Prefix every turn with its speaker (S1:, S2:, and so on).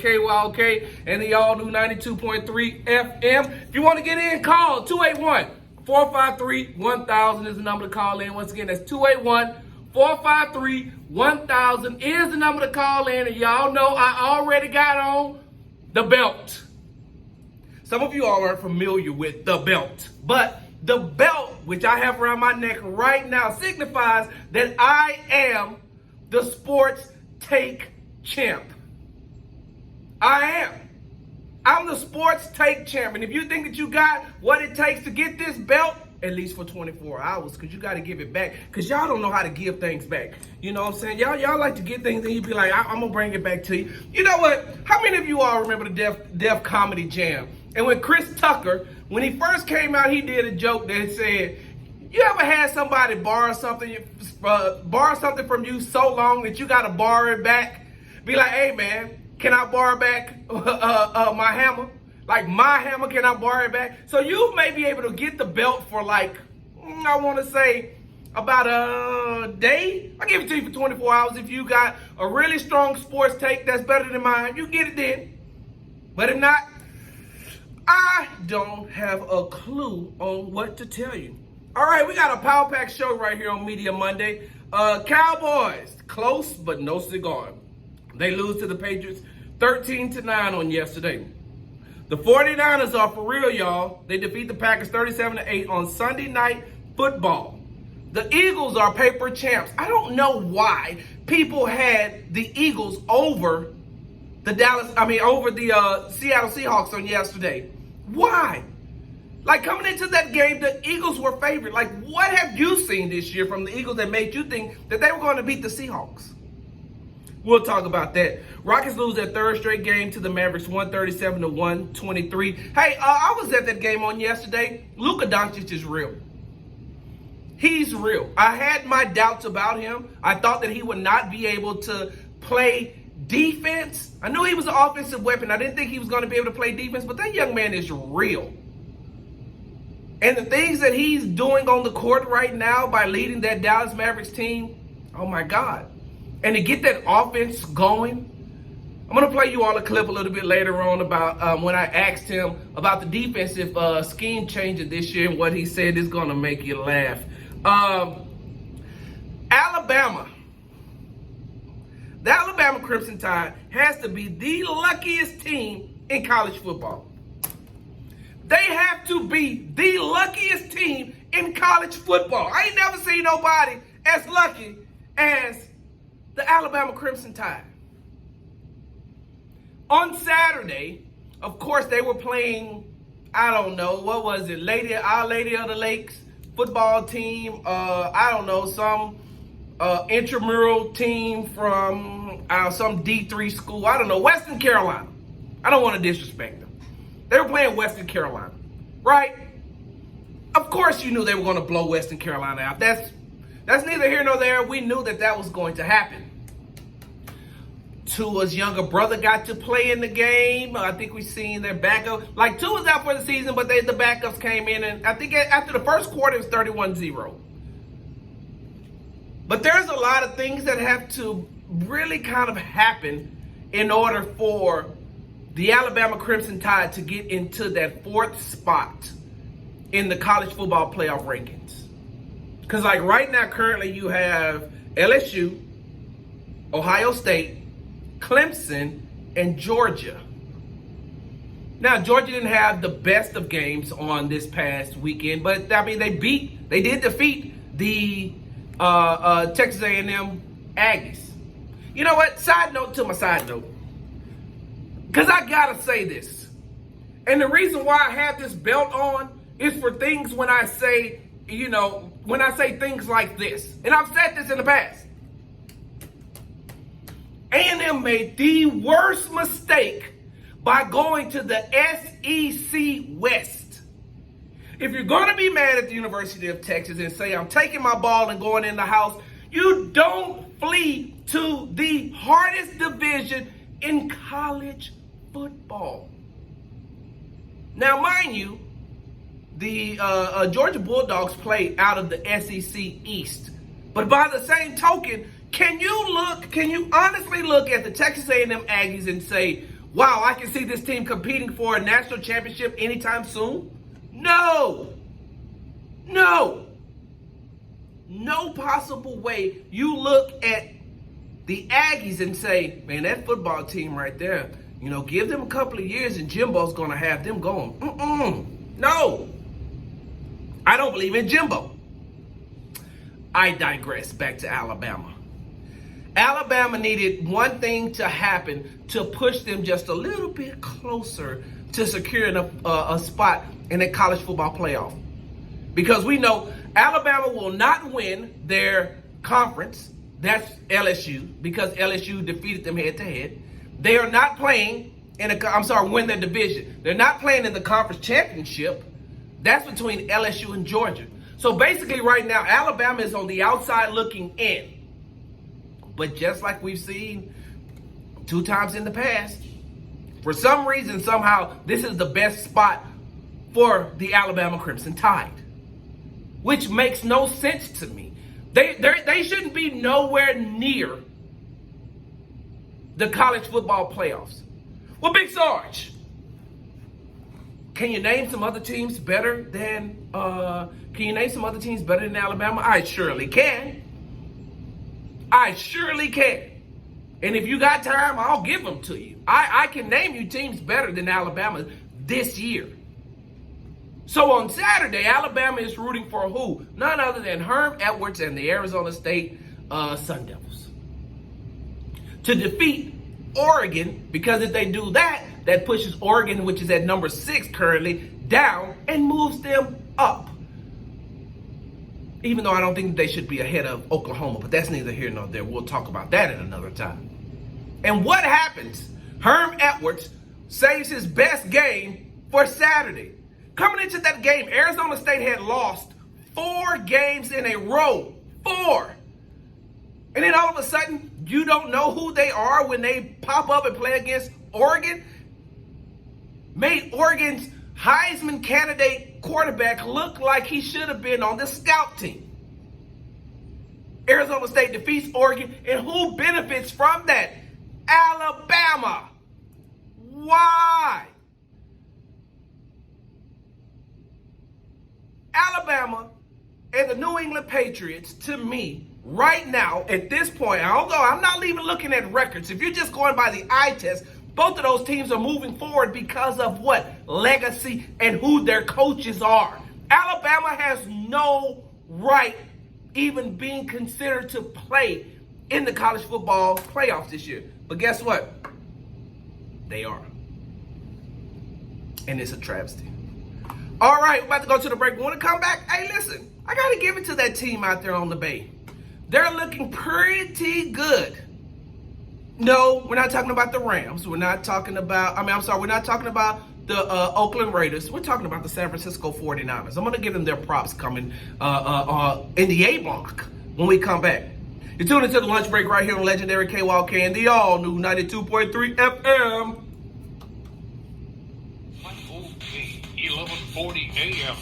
S1: KYOK and the all new 92.3 FM. If you want to get in, call 281-453-1000 is the number to call in. Once again, that's 281-453-1000 is the number to call in. And y'all know I already got on the belt. Some of you all aren't familiar with the belt, but the belt, which I have around my neck right now, signifies that I am the sports take champ. I am. I'm the sports take champion. If you think that you got what it takes to get this belt, at least for 24 hours, because you got to give it back. Because y'all don't know how to give things back. You know what I'm saying? Y'all like to get things and you be like, I'm going to bring it back to you. You know what? How many of you all remember the Def Comedy Jam? And when Chris Tucker, when he first came out, he did a joke that said, you ever had somebody borrow something from you so long that you got to borrow it back? Be like, hey, man. Can I borrow back my hammer? Like my hammer, can I borrow it back? So you may be able to get the belt for like, I want to say about a day. I'll give it to you for 24 hours. If you got a really strong sports take that's better than mine, you get it then. But if not, I don't have a clue on what to tell you. All right, we got a Power Pack show right here on Media Monday. Cowboys, close but no cigar. They lose to the Patriots 13-9 on yesterday. The 49ers are for real, y'all. They defeat the Packers 37-8 on Sunday Night Football. The Eagles are paper champs. I don't know why people had the Eagles over the Seattle Seahawks on yesterday. Why? Like coming into that game, the Eagles were favored. Like what have you seen this year from the Eagles that made you think that they were going to beat the Seahawks? We'll talk about that. Rockets lose their third straight game to the Mavericks, 137-123. Hey, I was at that game on yesterday. Luka Doncic is real. He's real. I had my doubts about him. I thought that he would not be able to play defense. I knew he was an offensive weapon. I didn't think he was going to be able to play defense, but that young man is real. And the things that he's doing on the court right now by leading that Dallas Mavericks team, oh my God. And to get that offense going, I'm going to play you all a clip a little bit later on about when I asked him about the defensive scheme changing this year and what he said is going to make you laugh. Alabama. The Alabama Crimson Tide has to be the luckiest team in college football. They have to be the luckiest team in college football. I ain't never seen nobody as lucky as the Alabama Crimson Tide. On Saturday, of course, they were playing, I don't know, what was it, Our Lady of the Lakes football team, some intramural team from some D3 school, I don't know, Western Carolina. I don't want to disrespect them. They were playing Western Carolina, right? Of course you knew they were going to blow Western Carolina out. That's neither here nor there. We knew that was going to happen. Tua's younger brother got to play in the game. I think we've seen their backup. Like, Tua's out for the season, but the backups came in. And I think after the first quarter, it was 31-0. But there's a lot of things that have to really kind of happen in order for the Alabama Crimson Tide to get into that fourth spot in the college football playoff rankings. Because like right now, currently you have LSU, Ohio State, Clemson, and Georgia. Now, Georgia didn't have the best of games on this past weekend, but I mean, they did defeat the Texas A&M Aggies. You know what? Side note to my side note. Because I gotta say this. And the reason why I have this belt on is for things when I say, when I say things like this. And I've said this in the past. A&M made the worst mistake by going to the SEC West. If you're going to be mad at the University of Texas and say, I'm taking my ball and going in the house, you don't flee to the hardest division in college football. Now, mind you, the Georgia Bulldogs play out of the SEC East. But by the same token, can you honestly look at the Texas A&M Aggies and say, wow, I can see this team competing for a national championship anytime soon? No. No. No possible way you look at the Aggies and say, man, that football team right there, give them a couple of years and Jimbo's going to have them going. No. I don't believe in Jimbo. I digress. Back to Alabama. Alabama needed one thing to happen to push them just a little bit closer to securing a spot in the college football playoff. Because we know Alabama will not win their conference. That's LSU, because LSU defeated them head-to-head. They are not playing win their division. They're not playing in the conference championship. That's between LSU and Georgia. So basically right now, Alabama is on the outside looking in. But just like we've seen 2 times in the past, for some reason, somehow, this is the best spot for the Alabama Crimson Tide, which makes no sense to me. They shouldn't be nowhere near the college football playoffs. Well, Big Sarge, can you name some other teams better than Alabama? I surely can. I surely can. And if you got time, I'll give them to you. I can name you teams better than Alabama this year. So on Saturday, Alabama is rooting for who? None other than Herm Edwards and the Arizona State Sun Devils to defeat Oregon, because if they do that, that pushes Oregon, which is at number 6 currently, down and moves them up. Even though I don't think they should be ahead of Oklahoma, but that's neither here nor there. We'll talk about that at another time. And what happens? Herm Edwards saves his best game for Saturday. Coming into that game, Arizona State had lost 4 games in a row. 4. And then all of a sudden, you don't know who they are when they pop up and play against Oregon. Made Oregon's Heisman candidate quarterback look like he should have been on the scout team. Arizona State defeats Oregon, and who benefits from that? Alabama. Why? Alabama and the New England Patriots, to me, right now, at this point, although I'm not even looking at records, if you're just going by the eye test, both of those teams are moving forward because of what? Legacy and who their coaches are. Alabama has no right even being considered to play in the college football playoffs this year. But guess what? They are. And it's a travesty. All right, we're about to go to the break. We want to come back. Hey, listen, I got to give it to that team out there on the Bay. They're looking pretty good. No, we're not talking about the Rams. We're not talking about, we're not talking about the Oakland Raiders. We're talking about the San Francisco 49ers. I'm going to give them their props coming in the A block when we come back. You're tuning into the lunch break right here on Legendary KYK and the all-new 92.3 FM.
S2: 11:40 a.m.